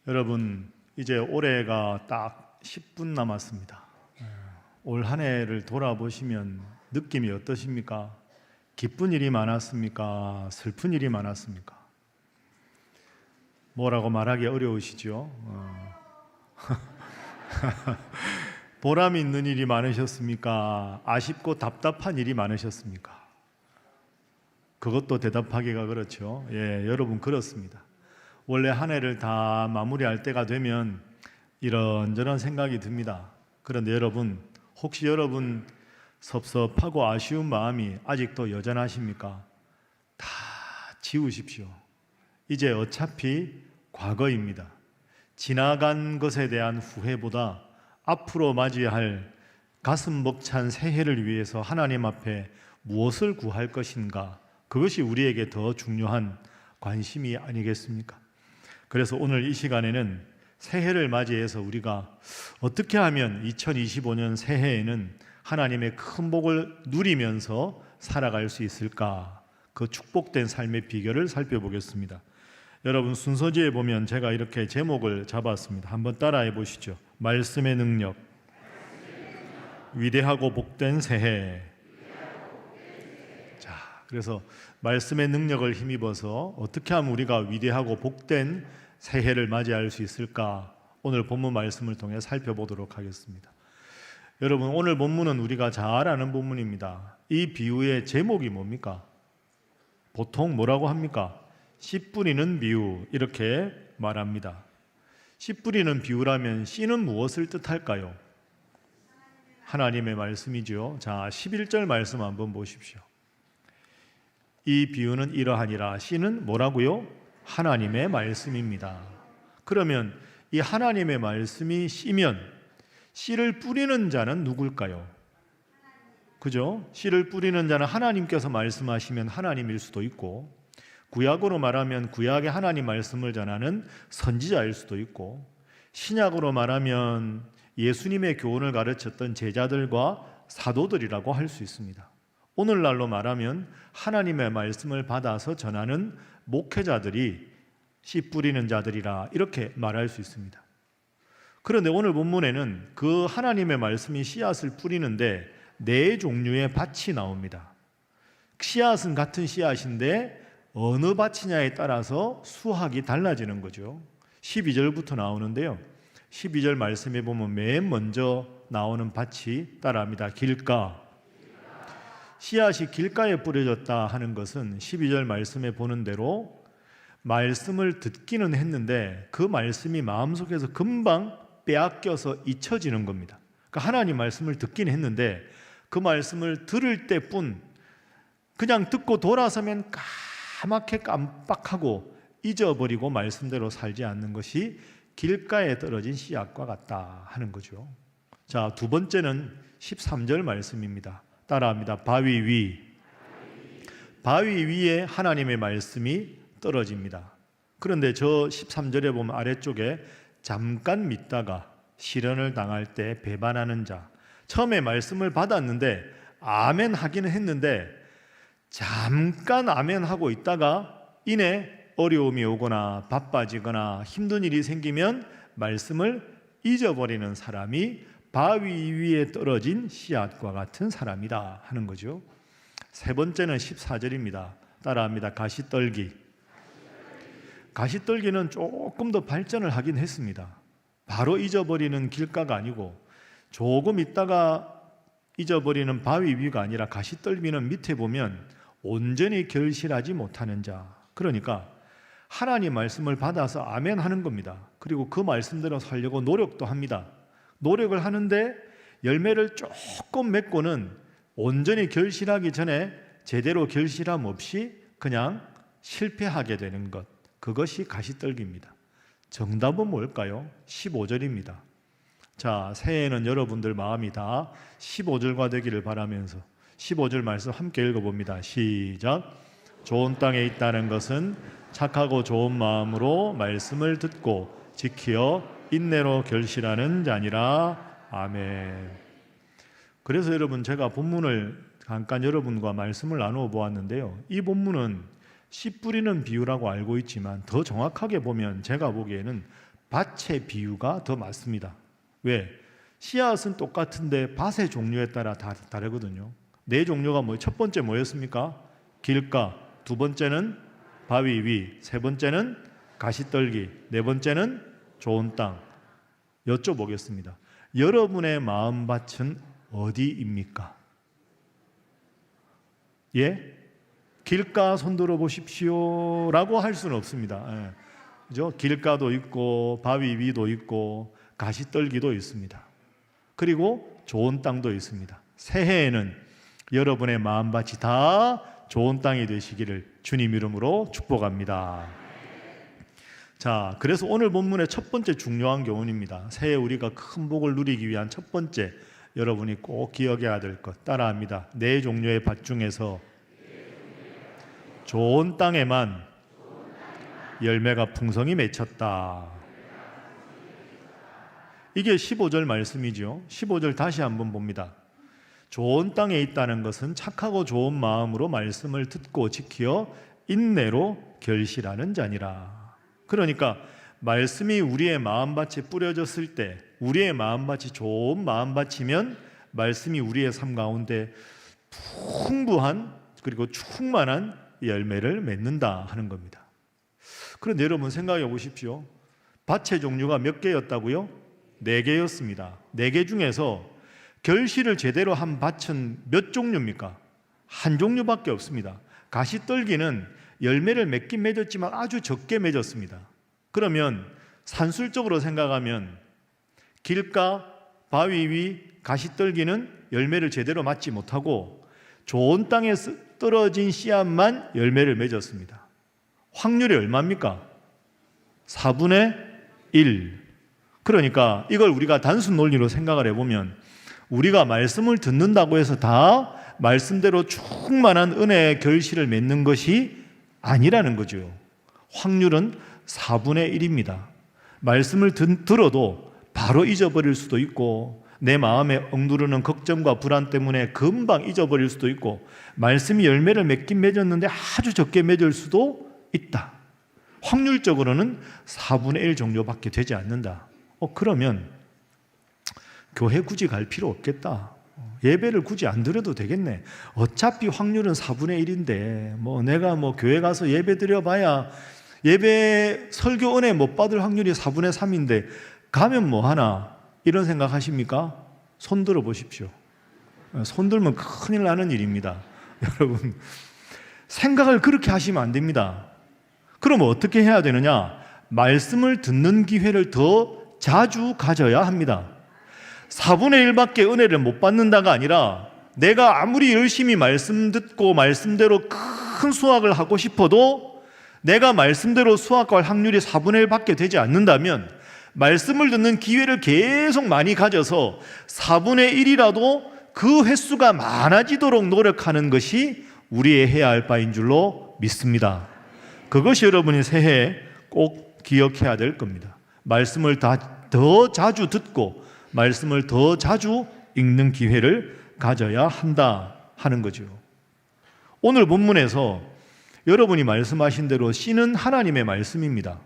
여러분, 이제 올해가 딱 10분 남았습니다. 올 한 해를 돌아보시면 느낌이 어떠십니까? 기쁜 일이 많았습니까? 슬픈 일이 많았습니까? 뭐라고 말하기 어려우시죠? 보람 있는 일이 많으셨습니까? 아쉽고 답답한 일이 많으셨습니까? 그것도 대답하기가 그렇죠. 예, 여러분 그렇습니다. 원래 한 해를 다 마무리할 때가 되면 이런저런 생각이 듭니다. 그런데 여러분, 혹시 여러분 섭섭하고 아쉬운 마음이 아직도 여전하십니까? 다 지우십시오. 이제 어차피 과거입니다. 지나간 것에 대한 후회보다 앞으로 맞이할 가슴 벅찬 새해를 위해서 하나님 앞에 무엇을 구할 것인가, 그것이 우리에게 더 중요한 관심이 아니겠습니까? 그래서 오늘 이 시간에는 새해를 맞이해서 우리가 어떻게 하면 2025년 새해에는 하나님의 큰 복을 누리면서 살아갈 수 있을까, 그 축복된 삶의 비결을 살펴보겠습니다. 여러분, 순서지에 보면 제가 이렇게 제목을 잡았습니다. 한번 따라해 보시죠. 말씀의 능력, 위대하고 복된 새해. 자, 그래서 말씀의 능력을 힘입어서 어떻게 하면 우리가 위대하고 복된 새해를 맞이할 수 있을까, 오늘 본문 말씀을 통해 살펴보도록 하겠습니다. 여러분, 오늘 본문은 우리가 잘 아는 본문입니다. 이 비유의 제목이 뭡니까? 보통 뭐라고 합니까? 씨 뿌리는 비유, 이렇게 말합니다. 씨 뿌리는 비유라면 씨는 무엇을 뜻할까요? 하나님의 말씀이죠. 자, 11절 말씀 한번 보십시오. 이 비유는 이러하니라. 씨는 뭐라고요? 하나님의 말씀입니다. 그러면 이 하나님의 말씀이 씨면 씨를 뿌리는 자는 누굴까요? 그죠? 씨를 뿌리는 자는 하나님께서 말씀하시면 하나님일 수도 있고, 구약으로 말하면 구약의 하나님 말씀을 전하는 선지자일 수도 있고, 신약으로 말하면 예수님의 교훈을 가르쳤던 제자들과 사도들이라고 할 수 있습니다. 오늘날로 말하면 하나님의 말씀을 받아서 전하는 목회자들이 씨 뿌리는 자들이라, 이렇게 말할 수 있습니다. 그런데 오늘 본문에는 그 하나님의 말씀이 씨앗을 뿌리는데 네 종류의 밭이 나옵니다. 씨앗은 같은 씨앗인데 어느 밭이냐에 따라서 수확이 달라지는 거죠. 12절부터 나오는데요, 12절 말씀에 보면 맨 먼저 나오는 밭이 따라합니다. 길가. 씨앗이 길가에 뿌려졌다 하는 것은 12절 말씀에 보는 대로 말씀을 듣기는 했는데 그 말씀이 마음속에서 금방 빼앗겨서 잊혀지는 겁니다. 그러니까 하나님 말씀을 듣긴 했는데 그 말씀을 들을 때뿐, 그냥 듣고 돌아서면 까맣게 깜빡하고 잊어버리고 말씀대로 살지 않는 것이 길가에 떨어진 씨앗과 같다 하는 거죠. 자, 두 번째는 13절 말씀입니다. 따라합니다. 바위 위. 바위 위에 하나님의 말씀이 떨어집니다. 그런데 저 13절에 보면 아래쪽에 잠깐 믿다가 시련을 당할 때 배반하는 자, 처음에 말씀을 받았는데 아멘 하기는 했는데 잠깐 아멘 하고 있다가 이내 어려움이 오거나 바빠지거나 힘든 일이 생기면 말씀을 잊어버리는 사람이 바위 위에 떨어진 씨앗과 같은 사람이다 하는 거죠. 세 번째는 14절입니다. 따라합니다. 가시떨기. 가시떨기는 조금 더 발전을 하긴 했습니다. 바로 잊어버리는 길가가 아니고 조금 있다가 잊어버리는 바위 위가 아니라 가시떨기는 밑에 보면 온전히 결실하지 못하는 자, 그러니까 하나님 말씀을 받아서 아멘 하는 겁니다. 그리고 그 말씀대로 살려고 노력도 합니다. 노력을 하는데 열매를 조금 맺고는 온전히 결실하기 전에 제대로 결실함 없이 그냥 실패하게 되는 것, 그것이 가시떨기입니다. 정답은 뭘까요? 15절입니다. 자, 새해에는 여러분들 마음이 다 15절과 되기를 바라면서 15절 말씀 함께 읽어봅니다. 시작. 좋은 땅에 있다는 것은 착하고 좋은 마음으로 말씀을 듣고 지키어 인내로 결실하는 자니라. 아멘. 그래서 여러분, 제가 본문을 잠깐 여러분과 말씀을 나누어 보았는데요, 이 본문은 씨 뿌리는 비유라고 알고 있지만 더 정확하게 보면 제가 보기에는 밭의 비유가 더 맞습니다. 왜? 씨앗은 똑같은데 밭의 종류에 따라 다르거든요. 네 종류가 첫 번째 뭐였습니까? 길가, 두 번째는 바위 위, 세 번째는 가시떨기, 네 번째는 좋은 땅. 여쭤보겠습니다. 여러분의 마음밭은 어디입니까? 예? 길가 손들어 보십시오 라고 할 수는 없습니다. 예. 그죠? 길가도 있고 바위 위도 있고 가시떨기도 있습니다. 그리고 좋은 땅도 있습니다. 새해에는 여러분의 마음밭이 다 좋은 땅이 되시기를 주님 이름으로 축복합니다. 자, 그래서 오늘 본문의 첫 번째 중요한 교훈입니다. 새해 우리가 큰 복을 누리기 위한 첫 번째, 여러분이 꼭 기억해야 될 것 따라합니다. 네 종류의 밭 중에서 좋은 땅에만 열매가 풍성히 맺혔다. 이게 15절 말씀이죠. 15절 다시 한번 봅니다. 좋은 땅에 있다는 것은 착하고 좋은 마음으로 말씀을 듣고 지켜 인내로 결실하는 자니라. 그러니까 말씀이 우리의 마음밭에 뿌려졌을 때, 우리의 마음밭이 좋은 마음밭이면 말씀이 우리의 삶 가운데 풍부한 그리고 충만한 열매를 맺는다 하는 겁니다. 그런데 여러분 생각해 보십시오. 밭의 종류가 몇 개였다고요? 4개였습니다. 4개 중에서 결실을 제대로 한 밭은 몇 종류입니까? 한 종류밖에 없습니다. 가시떨기는 열매를 맺긴 맺었지만 아주 적게 맺었습니다. 그러면 산술적으로 생각하면 길가, 바위 위, 가시떨기는 열매를 제대로 맞지 못하고 좋은 땅에 떨어진 씨앗만 열매를 맺었습니다. 확률이 얼마입니까? 4분의 1. 그러니까 이걸 우리가 단순 논리로 생각을 해보면 우리가 말씀을 듣는다고 해서 다 말씀대로 충만한 은혜의 결실을 맺는 것이 아니라는 거죠. 확률은 4분의 1입니다. 말씀을 들어도 바로 잊어버릴 수도 있고 내 마음에 억누르는 걱정과 불안 때문에 금방 잊어버릴 수도 있고 말씀이 열매를 맺긴 맺었는데 아주 적게 맺을 수도 있다. 확률적으로는 4분의 1 정도밖에 되지 않는다. 그러면 교회 굳이 갈 필요 없겠다. 예배를 굳이 안 드려도 되겠네. 어차피 확률은 4분의 1인데 내가 교회 가서 예배 드려봐야 예배 설교 은혜 못 받을 확률이 4분의 3인데 가면 뭐하나 이런 생각 하십니까? 손 들어 보십시오. 손 들면 큰일 나는 일입니다. 여러분 생각을 그렇게 하시면 안 됩니다. 그러면 어떻게 해야 되느냐? 말씀을 듣는 기회를 더 자주 가져야 합니다. 4분의 1밖에 은혜를 못 받는다가 아니라 내가 아무리 열심히 말씀 듣고 말씀대로 큰 수학을 하고 싶어도 내가 말씀대로 수학할 확률이 4분의 1밖에 되지 않는다면 말씀을 듣는 기회를 계속 많이 가져서 4분의 1이라도 그 횟수가 많아지도록 노력하는 것이 우리의 해야 할 바인 줄로 믿습니다. 그것이 여러분이 새해에 꼭 기억해야 될 겁니다. 말씀을 더 자주 듣고 말씀을 더 자주 읽는 기회를 가져야 한다 하는 거죠. 오늘 본문에서 여러분이 말씀하신 대로 씨는 하나님의 말씀입니다.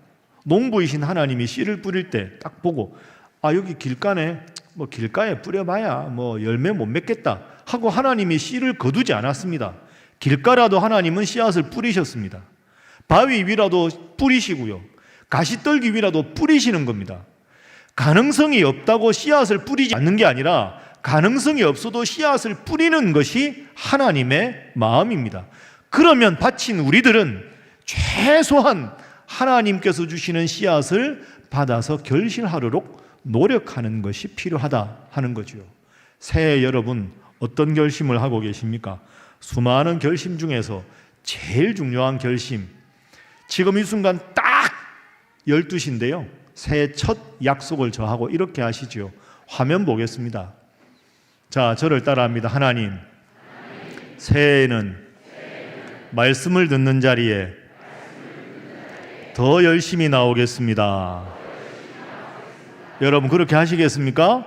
농부이신 하나님이 씨를 뿌릴 때 딱 보고 여기 길가네, 길가에 뿌려봐야 열매 못 맺겠다 하고 하나님이 씨를 거두지 않았습니다. 길가라도 하나님은 씨앗을 뿌리셨습니다. 바위 위라도 뿌리시고요, 가시떨기 위라도 뿌리시는 겁니다. 가능성이 없다고 씨앗을 뿌리지 않는 게 아니라 가능성이 없어도 씨앗을 뿌리는 것이 하나님의 마음입니다. 그러면 바친 우리들은 최소한 하나님께서 주시는 씨앗을 받아서 결실하도록 노력하는 것이 필요하다 하는 거죠. 새해 여러분 어떤 결심을 하고 계십니까? 수많은 결심 중에서 제일 중요한 결심, 지금 이 순간 딱 12시인데요 새해 첫 약속을 저하고 이렇게 하시죠. 화면 보겠습니다. 자, 저를 따라합니다. 하나님, 새해에는 말씀을 듣는 자리에 더 열심히 나오겠습니다. 여러분 그렇게 하시겠습니까?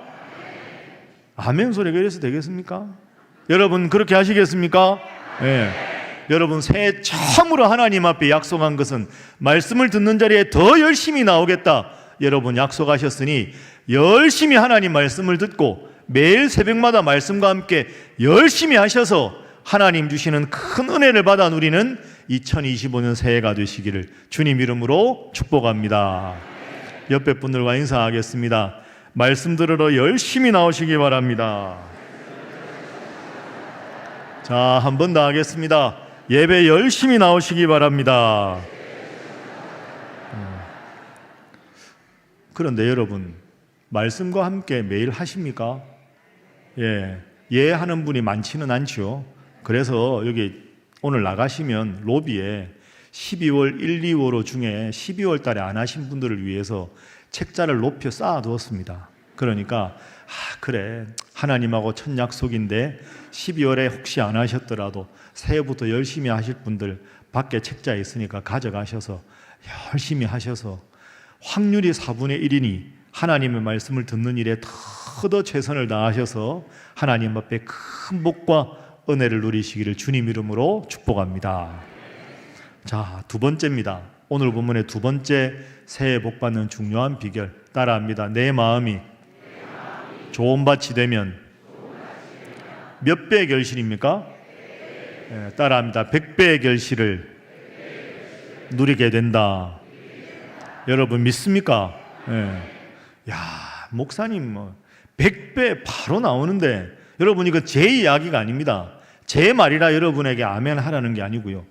아멘 소리가 이래서 되겠습니까? 여러분 그렇게 하시겠습니까? 네. 여러분 새해 처음으로 하나님 앞에 약속한 것은 말씀을 듣는 자리에 더 열심히 나오겠다 여러분 약속하셨으니 열심히 하나님 말씀을 듣고 매일 새벽마다 말씀과 함께 열심히 하셔서 하나님 주시는 큰 은혜를 받아 누리는 2025년 새해가 되시기를 주님 이름으로 축복합니다. 옆에 분들과 인사하겠습니다. 말씀 들으러 열심히 나오시기 바랍니다. 자, 한 번 더 하겠습니다. 예배 열심히 나오시기 바랍니다. 그런데 여러분, 말씀과 함께 매일 하십니까? 예 하는 분이 많지는 않죠. 그래서 여기 오늘 나가시면 로비에 12월 1, 2월 중에 12월 달에 안 하신 분들을 위해서 책자를 높여 쌓아두었습니다. 그러니까 그래, 하나님하고 첫 약속인데 12월에 혹시 안 하셨더라도 새해부터 열심히 하실 분들 밖에 책자에 있으니까 가져가셔서 열심히 하셔서 확률이 4분의 1이니 하나님의 말씀을 듣는 일에 더 최선을 다하셔서 하나님 앞에 큰 복과 은혜를 누리시기를 주님 이름으로 축복합니다. 자, 두 번째입니다. 오늘 본문의 두 번째 새해 복 받는 중요한 비결 따라합니다. 내 마음이 좋은 밭이 되면 몇 배의 결실입니까? 따라합니다. 100배의 결실을 누리게 된다. 여러분 믿습니까? 야, 목사님 100배 바로 나오는데 여러분 이거 제 이야기가 아닙니다. 제 말이라 여러분에게 아멘 하라는 게 아니고요.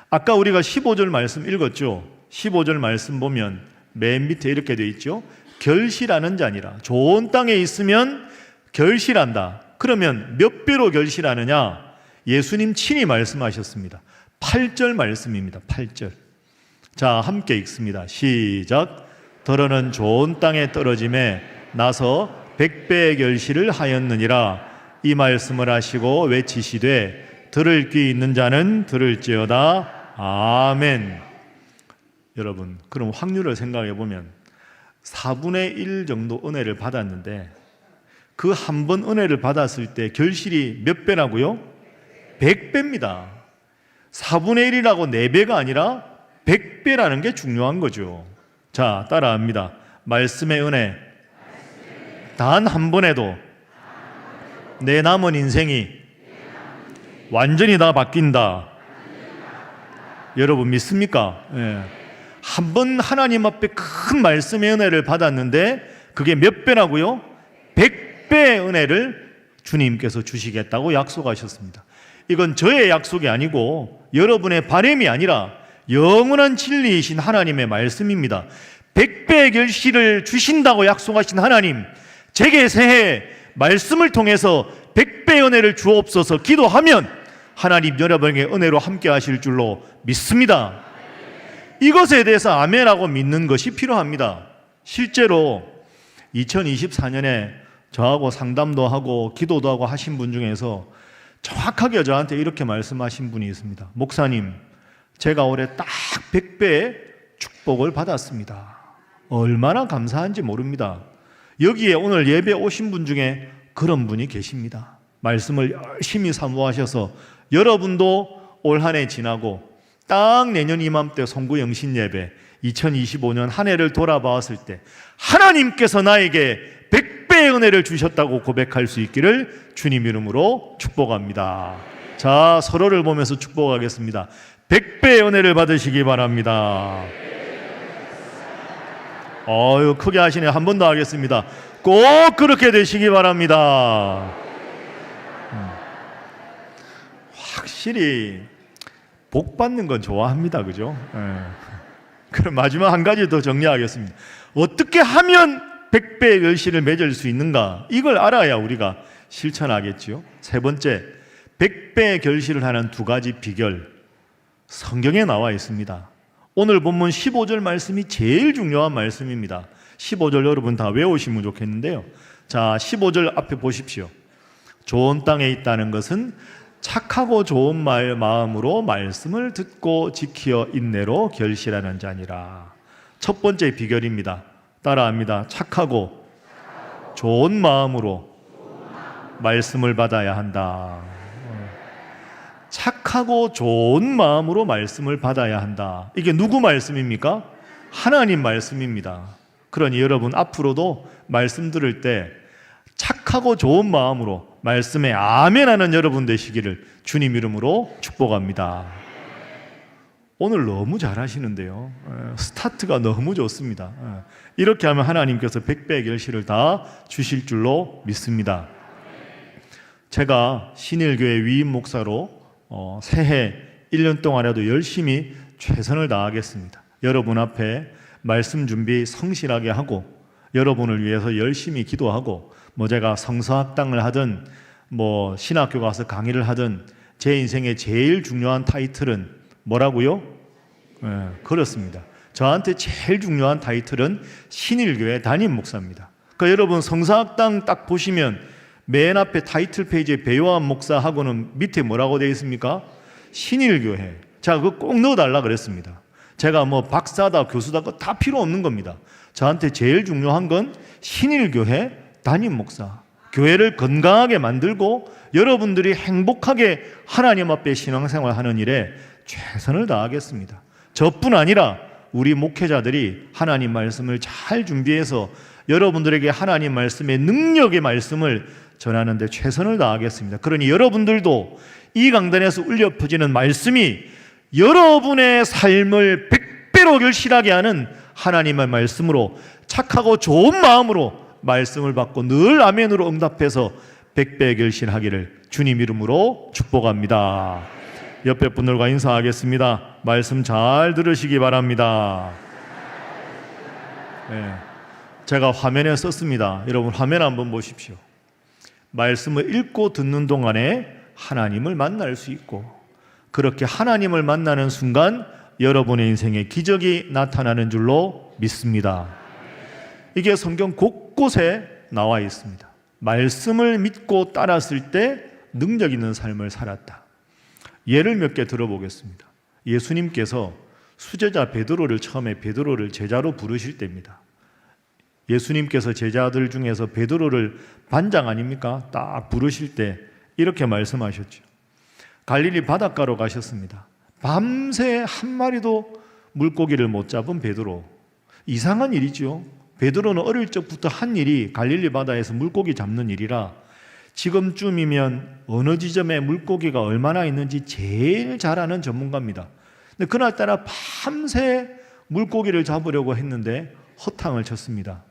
아까 우리가 15절 말씀 읽었죠. 15절 말씀 보면 맨 밑에 이렇게 되어 있죠. 결실하는 자니라. 좋은 땅에 있으면 결실한다. 그러면 몇 배로 결실하느냐? 예수님 친히 말씀하셨습니다. 8절 말씀입니다. 8절. 자, 함께 읽습니다. 시작. 더러는 좋은 땅에 떨어짐에 나서 100배의 결실을 하였느니라. 이 말씀을 하시고 외치시되 들을 귀 있는 자는 들을지어다. 아멘. 여러분, 그럼 확률을 생각해 보면 4분의 1 정도 은혜를 받았는데 그 한 번 은혜를 받았을 때 결실이 몇 배라고요? 100배입니다. 4분의 1이라고 4배가 아니라 100배라는 게 중요한 거죠. 자, 따라합니다. 말씀의 은혜 단 한 번에도 내 남은 인생이 완전히 다 바뀐다. 여러분 믿습니까? 한 번 하나님 앞에 큰 말씀의 은혜를 받았는데 그게 몇 배라고요? 100배의 은혜를 주님께서 주시겠다고 약속하셨습니다. 이건 저의 약속이 아니고 여러분의 바람이 아니라 영원한 진리이신 하나님의 말씀입니다. 100배의 결실을 주신다고 약속하신 하나님, 제게 새해 말씀을 통해서 100배의 은혜를 주옵소서 기도하면 하나님 여러분에게 은혜로 함께 하실 줄로 믿습니다. 이것에 대해서 아멘하고 믿는 것이 필요합니다. 실제로 2024년에 저하고 상담도 하고 기도도 하고 하신 분 중에서 정확하게 저한테 이렇게 말씀하신 분이 있습니다. 목사님, 제가 올해 딱 100배의 축복을 받았습니다. 얼마나 감사한지 모릅니다. 여기에 오늘 예배 오신 분 중에 그런 분이 계십니다. 말씀을 열심히 사모하셔서 여러분도 올 한 해 지나고 딱 내년 이맘때 송구 영신 예배 2025년 한 해를 돌아봤을 때 하나님께서 나에게 100배의 은혜를 주셨다고 고백할 수 있기를 주님 이름으로 축복합니다. 자, 서로를 보면서 축복하겠습니다. 100배의 은혜를 받으시기 바랍니다. 크게 하시네. 한 번 더 하겠습니다. 꼭 그렇게 되시기 바랍니다. 확실히 복 받는 건 좋아합니다. 그죠? 그럼 마지막 한 가지 더 정리하겠습니다. 어떻게 하면 100배의 결실을 맺을 수 있는가? 이걸 알아야 우리가 실천하겠죠. 세 번째, 100배의 결실을 하는 두 가지 비결, 성경에 나와 있습니다. 오늘 본문 15절 말씀이 제일 중요한 말씀입니다. 15절 여러분 다 외우시면 좋겠는데요. 자, 15절 앞에 보십시오. 좋은 땅에 있다는 것은 착하고 좋은 마음으로 말씀을 듣고 지키어 인내로 결실하는 자니라. 첫 번째 비결입니다. 따라합니다. 착하고 좋은 마음으로 말씀을 받아야 한다. 착하고 좋은 마음으로 말씀을 받아야 한다. 이게 누구 말씀입니까? 하나님 말씀입니다. 그러니 여러분 앞으로도 말씀 들을 때 착하고 좋은 마음으로 말씀에 아멘하는 여러분 되시기를 주님 이름으로 축복합니다. 오늘 너무 잘하시는데요. 스타트가 너무 좋습니다. 이렇게 하면 하나님께서 백배의 결실을 다 주실 줄로 믿습니다. 제가 신일교회 위임 목사로 새해 1년 동안에도 열심히 최선을 다하겠습니다. 여러분 앞에 말씀 준비 성실하게 하고 여러분을 위해서 열심히 기도하고 제가 성서학당을 하든 신학교 가서 강의를 하든 제 인생의 제일 중요한 타이틀은 뭐라고요? 그렇습니다. 저한테 제일 중요한 타이틀은 신일교회 담임 목사입니다. 그러니까 여러분 성서학당 딱 보시면 맨 앞에 타이틀 페이지에 배요한 목사하고는 밑에 뭐라고 되어 있습니까? 신일교회. 제가 그거 꼭 넣어달라 그랬습니다. 제가 박사다 교수다 그거 다 필요 없는 겁니다. 저한테 제일 중요한 건 신일교회 담임 목사. 교회를 건강하게 만들고 여러분들이 행복하게 하나님 앞에 신앙생활하는 일에 최선을 다하겠습니다. 저뿐 아니라 우리 목회자들이 하나님 말씀을 잘 준비해서 여러분들에게 하나님 말씀의 능력의 말씀을 전하는 데 최선을 다하겠습니다. 그러니 여러분들도 이 강단에서 울려 퍼지는 말씀이 여러분의 삶을 100배로 결실하게 하는 하나님의 말씀으로 착하고 좋은 마음으로 말씀을 받고 늘 아멘으로 응답해서 100배 결실하기를 주님 이름으로 축복합니다. 옆에 분들과 인사하겠습니다. 말씀 잘 들으시기 바랍니다. 제가 화면에 썼습니다. 여러분 화면 한번 보십시오. 말씀을 읽고 듣는 동안에 하나님을 만날 수 있고 그렇게 하나님을 만나는 순간 여러분의 인생에 기적이 나타나는 줄로 믿습니다. 이게 성경 곳곳에 나와 있습니다. 말씀을 믿고 따랐을 때 능력 있는 삶을 살았다. 예를 몇 개 들어보겠습니다. 예수님께서 수제자 베드로를 처음에 베드로를 제자로 부르실 때입니다. 예수님께서 제자들 중에서 베드로를 반장 아닙니까? 딱 부르실 때 이렇게 말씀하셨죠. 갈릴리 바닷가로 가셨습니다. 밤새 한 마리도 물고기를 못 잡은 베드로. 이상한 일이죠. 베드로는 어릴 적부터 한 일이 갈릴리 바다에서 물고기 잡는 일이라 지금쯤이면 어느 지점에 물고기가 얼마나 있는지 제일 잘 아는 전문가입니다. 근데 그날따라 밤새 물고기를 잡으려고 했는데 허탕을 쳤습니다.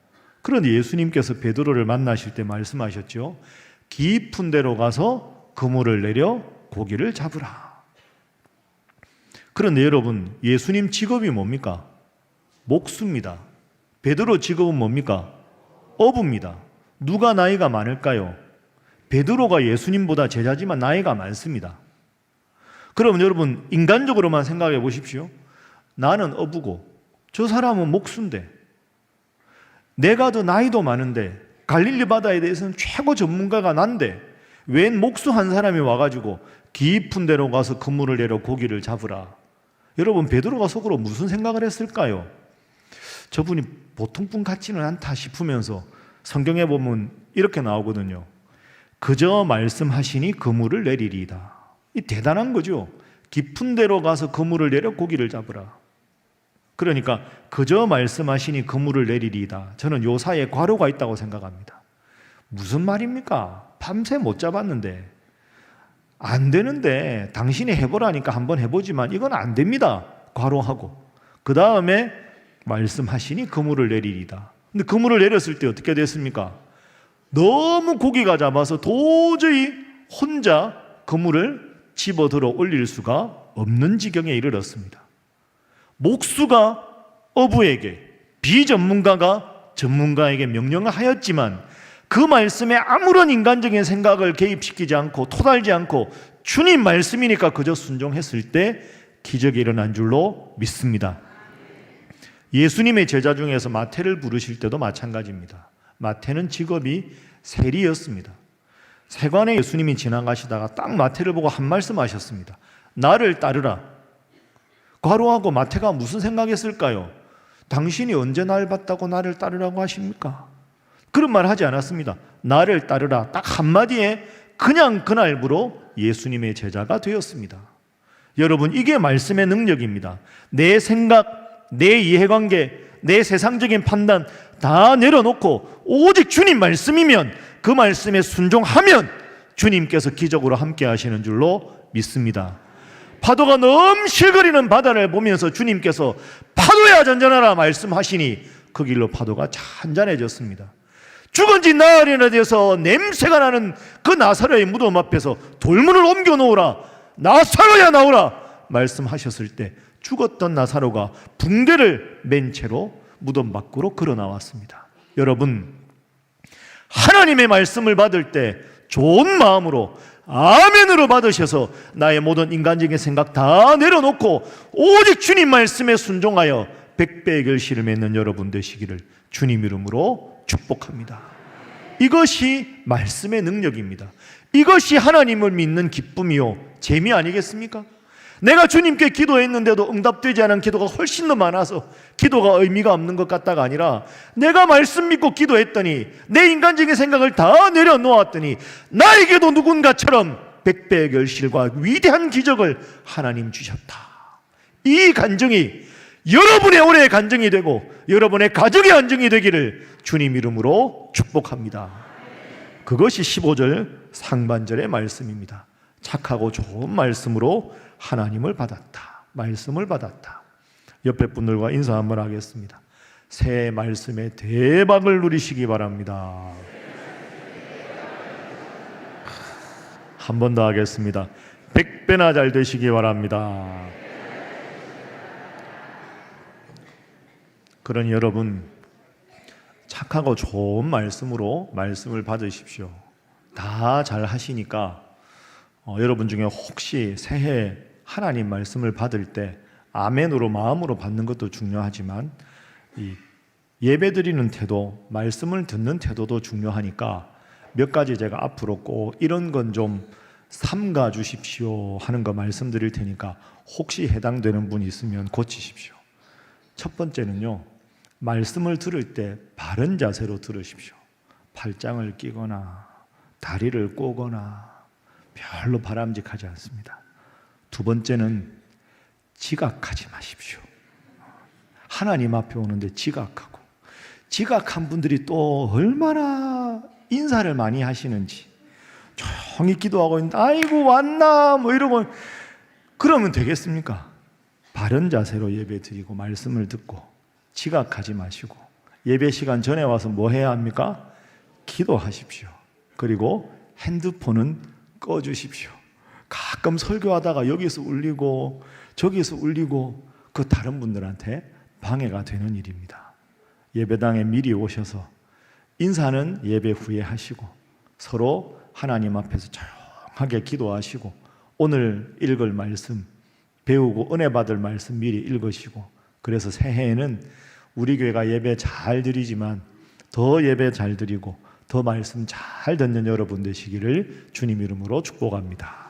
그런데 예수님께서 베드로를 만나실 때 말씀하셨죠. 깊은 데로 가서 그물을 내려 고기를 잡으라. 그런데 여러분, 예수님 직업이 뭡니까? 목수입니다. 베드로 직업은 뭡니까? 어부입니다. 누가 나이가 많을까요? 베드로가 예수님보다 제자지만 나이가 많습니다. 그럼 여러분 인간적으로만 생각해 보십시오. 나는 어부고 저 사람은 목수인데 내가 더 나이도 많은데 갈릴리 바다에 대해서는 최고 전문가가 난데 웬 목수 한 사람이 와가지고 깊은 데로 가서 그물을 내려 고기를 잡으라. 여러분 베드로가 속으로 무슨 생각을 했을까요? 저분이 보통 분 같지는 않다 싶으면서 성경에 보면 이렇게 나오거든요. 그저 말씀하시니 그물을 내리리이다. 이 대단한 거죠. 깊은 데로 가서 그물을 내려 고기를 잡으라. 그러니까 그저 말씀하시니 그물을 내리리이다. 저는 요 사이에 괄호가 있다고 생각합니다. 무슨 말입니까? 밤새 못 잡았는데 안 되는데 당신이 해보라니까 한번 해보지만 이건 안 됩니다. 괄호하고 그 다음에 말씀하시니 그물을 내리리이다. 근데 그물을 내렸을 때 어떻게 됐습니까? 너무 고기가 잡아서 도저히 혼자 그물을 집어들어 올릴 수가 없는 지경에 이르렀습니다. 목수가 어부에게, 비전문가가 전문가에게 명령을 하였지만 그 말씀에 아무런 인간적인 생각을 개입시키지 않고 토달지 않고 주님 말씀이니까 그저 순종했을 때 기적이 일어난 줄로 믿습니다. 예수님의 제자 중에서 마태를 부르실 때도 마찬가지입니다. 마태는 직업이 세리였습니다. 세관에 예수님이 지나가시다가 딱 마태를 보고 한 말씀 하셨습니다. 나를 따르라. 괄호하고 마태가 무슨 생각했을까요? 당신이 언제 날 봤다고 나를 따르라고 하십니까? 그런 말 하지 않았습니다. 나를 따르라. 딱 한마디에 그냥 그날부로 예수님의 제자가 되었습니다. 여러분 이게 말씀의 능력입니다. 내 생각, 내 이해관계, 내 세상적인 판단 다 내려놓고 오직 주님 말씀이면, 그 말씀에 순종하면 주님께서 기적으로 함께 하시는 줄로 믿습니다. 파도가 넘실거리는 바다를 보면서 주님께서 파도야 잔잔하라 말씀하시니 그 길로 파도가 잔잔해졌습니다. 죽은 지 나흘이나 돼서 냄새가 나는 그 나사로의 무덤 앞에서 돌문을 옮겨 놓으라, 나사로야 나오라 말씀하셨을 때 죽었던 나사로가 붕대를 맨 채로 무덤 밖으로 걸어 나왔습니다. 여러분, 하나님의 말씀을 받을 때 좋은 마음으로 아멘으로 받으셔서 나의 모든 인간적인 생각 다 내려놓고 오직 주님 말씀에 순종하여 100배의 결실을 맺는 여러분 되시기를 주님 이름으로 축복합니다. 이것이 말씀의 능력입니다. 이것이 하나님을 믿는 기쁨이요 재미 아니겠습니까? 내가 주님께 기도했는데도 응답되지 않은 기도가 훨씬 더 많아서 기도가 의미가 없는 것 같다가 아니라, 내가 말씀 믿고 기도했더니 내 인간적인 생각을 다 내려놓았더니 나에게도 누군가처럼 100배의 결실과 위대한 기적을 하나님 주셨다. 이 간증이 여러분의 올해의 간증이 되고 여러분의 가정의 간증이 되기를 주님 이름으로 축복합니다. 그것이 15절 상반절의 말씀입니다. 착하고 좋은 말씀으로 하나님을 받았다. 말씀을 받았다. 옆에 분들과 인사 한번 하겠습니다. 새해 말씀의 대박을 누리시기 바랍니다. 한 번 더 하겠습니다. 100배나 잘 되시기 바랍니다. 그러니 여러분, 착하고 좋은 말씀으로 말씀을 받으십시오. 다 잘 하시니까 여러분 중에 혹시 새해 하나님 말씀을 받을 때 아멘으로 마음으로 받는 것도 중요하지만 이 예배드리는 태도, 말씀을 듣는 태도도 중요하니까 몇 가지 제가 앞으로 꼭 이런 건 좀 삼가 주십시오 하는 거 말씀드릴 테니까 혹시 해당되는 분이 있으면 고치십시오. 첫 번째는요, 말씀을 들을 때 바른 자세로 들으십시오. 팔짱을 끼거나 다리를 꼬거나 별로 바람직하지 않습니다. 두 번째는 지각하지 마십시오. 하나님 앞에 오는데 지각하고, 지각한 분들이 또 얼마나 인사를 많이 하시는지, 조용히 기도하고 있는데 아이고 왔나 뭐 이러고 그러면 되겠습니까? 바른 자세로 예배 드리고 말씀을 듣고 지각하지 마시고, 예배 시간 전에 와서 뭐 해야 합니까? 기도하십시오. 그리고 핸드폰은 꺼주십시오. 가끔 설교하다가 여기서 울리고 저기서 울리고 그 다른 분들한테 방해가 되는 일입니다. 예배당에 미리 오셔서 인사는 예배 후에 하시고 서로 하나님 앞에서 조용하게 기도하시고 오늘 읽을 말씀 배우고 은혜 받을 말씀 미리 읽으시고, 그래서 새해에는 우리 교회가 예배 잘 드리지만 더 예배 잘 드리고 더 말씀 잘 듣는 여러분 되시기를 주님 이름으로 축복합니다.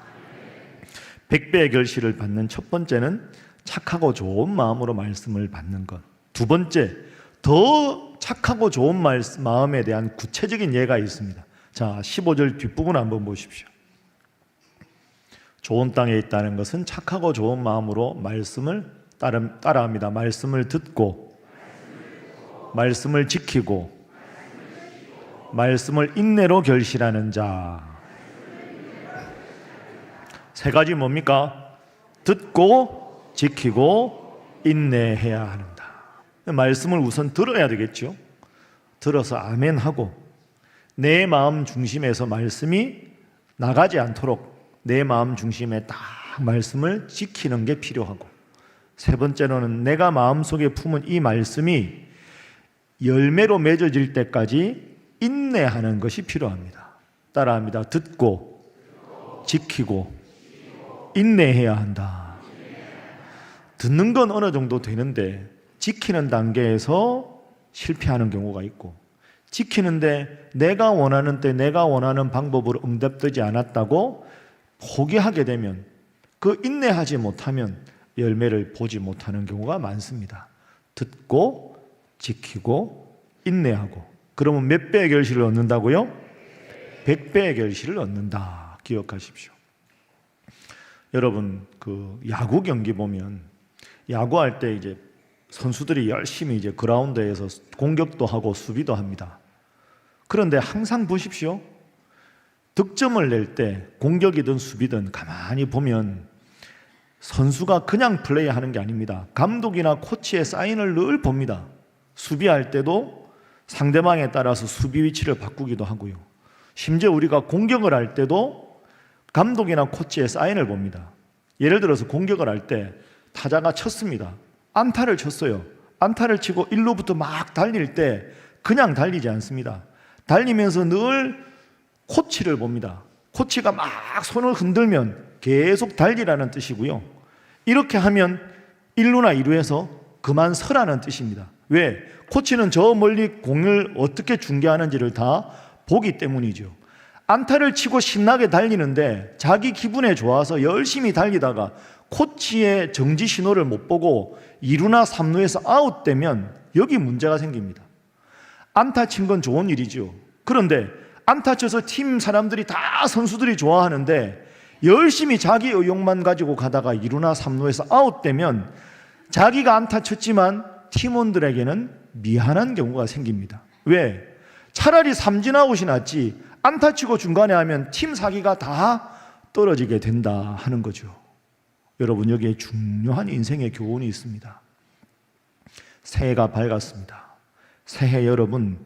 100배의 결실을 받는 첫 번째는 착하고 좋은 마음으로 말씀을 받는 것. 두 번째, 더 착하고 좋은 마음에 대한 구체적인 예가 있습니다. 자, 15절 뒷부분 한번 보십시오. 좋은 땅에 있다는 것은 착하고 좋은 마음으로 말씀을 따라합니다. 말씀을 듣고 말씀을 지키고 말씀을 인내로 결실하는 자. 세 가지 뭡니까? 듣고 지키고 인내해야 한다. 말씀을 우선 들어야 되겠죠. 들어서 아멘하고 내 마음 중심에서 말씀이 나가지 않도록 내 마음 중심에 딱 말씀을 지키는 게 필요하고, 세 번째로는 내가 마음속에 품은 이 말씀이 열매로 맺어질 때까지 인내하는 것이 필요합니다. 따라합니다. 듣고 지키고 인내해야 한다. 듣는 건 어느 정도 되는데 지키는 단계에서 실패하는 경우가 있고, 지키는데 내가 원하는 때 내가 원하는 방법으로 응답되지 않았다고 포기하게 되면, 그 인내하지 못하면 열매를 보지 못하는 경우가 많습니다. 듣고 지키고 인내하고, 그러면 몇 배의 결실을 얻는다고요? 100배의 결실을 얻는다. 기억하십시오. 여러분, 그 야구 경기 보면 야구할 때 이제 선수들이 열심히 이제 그라운드에서 공격도 하고 수비도 합니다. 그런데 항상 보십시오. 득점을 낼 때 공격이든 수비든 가만히 보면 선수가 그냥 플레이하는 게 아닙니다. 감독이나 코치의 사인을 늘 봅니다. 수비할 때도 상대방에 따라서 수비 위치를 바꾸기도 하고요. 심지어 우리가 공격을 할 때도 감독이나 코치의 사인을 봅니다. 예를 들어서 공격을 할 때 타자가 쳤습니다. 안타를 쳤어요. 안타를 치고 1루부터 막 달릴 때 그냥 달리지 않습니다. 달리면서 늘 코치를 봅니다. 코치가 막 손을 흔들면 계속 달리라는 뜻이고요. 이렇게 하면 1루나 2루에서 그만 서라는 뜻입니다. 왜? 코치는 저 멀리 공을 어떻게 중계하는지를 다 보기 때문이죠. 안타를 치고 신나게 달리는데 자기 기분에 좋아서 열심히 달리다가 코치의 정지 신호를 못 보고 2루나 3루에서 아웃되면 여기 문제가 생깁니다. 안타 친 건 좋은 일이죠. 그런데 안타 쳐서 팀 사람들이 다 선수들이 좋아하는데 열심히 자기 의욕만 가지고 가다가 2루나 3루에서 아웃되면 자기가 안타 쳤지만 팀원들에게는 미안한 경우가 생깁니다. 왜? 차라리 삼진 아웃이 낫지 안타 치고 중간에 하면 팀 사기가 다 떨어지게 된다 하는 거죠. 여러분, 여기에 중요한 인생의 교훈이 있습니다. 새해가 밝았습니다. 새해 여러분,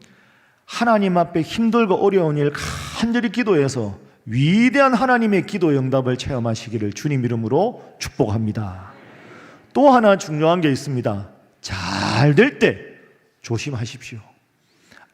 하나님 앞에 힘들고 어려운 일 간절히 기도해서 위대한 하나님의 기도 응답을 체험하시기를 주님 이름으로 축복합니다. 또 하나 중요한 게 있습니다. 잘 될 때 조심하십시오.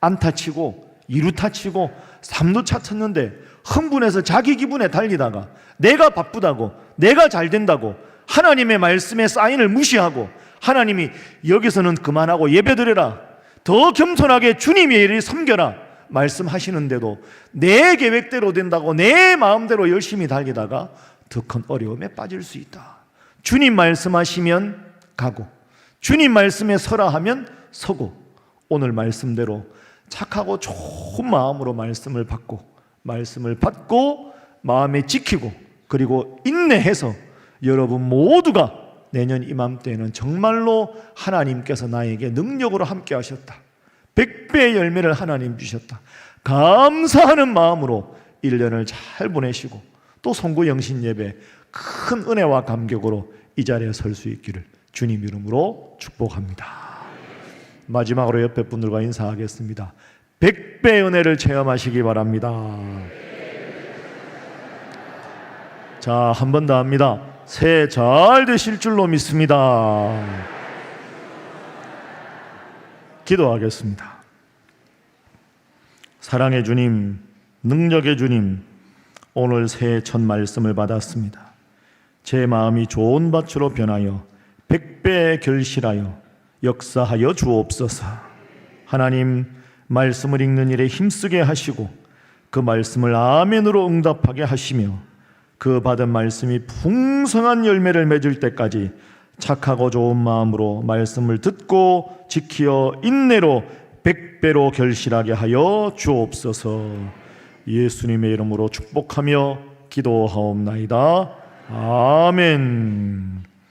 안타 치고 2루타 치고 3루차 쳤는데 흥분해서 자기 기분에 달리다가 내가 바쁘다고 내가 잘 된다고 하나님의 말씀에 사인을 무시하고 하나님이 여기서는 그만하고 예배드려라, 더 겸손하게 주님의 일을 섬겨라 말씀하시는데도 내 계획대로 된다고 내 마음대로 열심히 달리다가 더 큰 어려움에 빠질 수 있다. 주님 말씀하시면 가고 주님 말씀에 서라 하면 서고 오늘 말씀대로 착하고 좋은 마음으로 말씀을 받고 마음에 지키고 그리고 인내해서 여러분 모두가 내년 이맘때에는 정말로 하나님께서 나에게 능력으로 함께 하셨다, 100배의 열매를 하나님 주셨다, 감사하는 마음으로 1년을 잘 보내시고 또 송구 영신 예배 큰 은혜와 감격으로 이 자리에 설 수 있기를 주님 이름으로 축복합니다. 마지막으로 옆에 분들과 인사하겠습니다. 100배의 은혜를 체험하시기 바랍니다. 자, 한 번 더 합니다. 새해 잘 되실 줄로 믿습니다. 기도하겠습니다. 사랑의 주님, 능력의 주님, 오늘 새해 첫 말씀을 받았습니다. 제 마음이 좋은 밭으로 변하여 100배 결실하여 역사하여 주옵소서. 하나님, 말씀을 읽는 일에 힘쓰게 하시고 그 말씀을 아멘으로 응답하게 하시며 그 받은 말씀이 풍성한 열매를 맺을 때까지 착하고 좋은 마음으로 말씀을 듣고 지키어 인내로 100배로 결실하게 하여 주옵소서. 예수님의 이름으로 축복하며 기도하옵나이다. 아멘.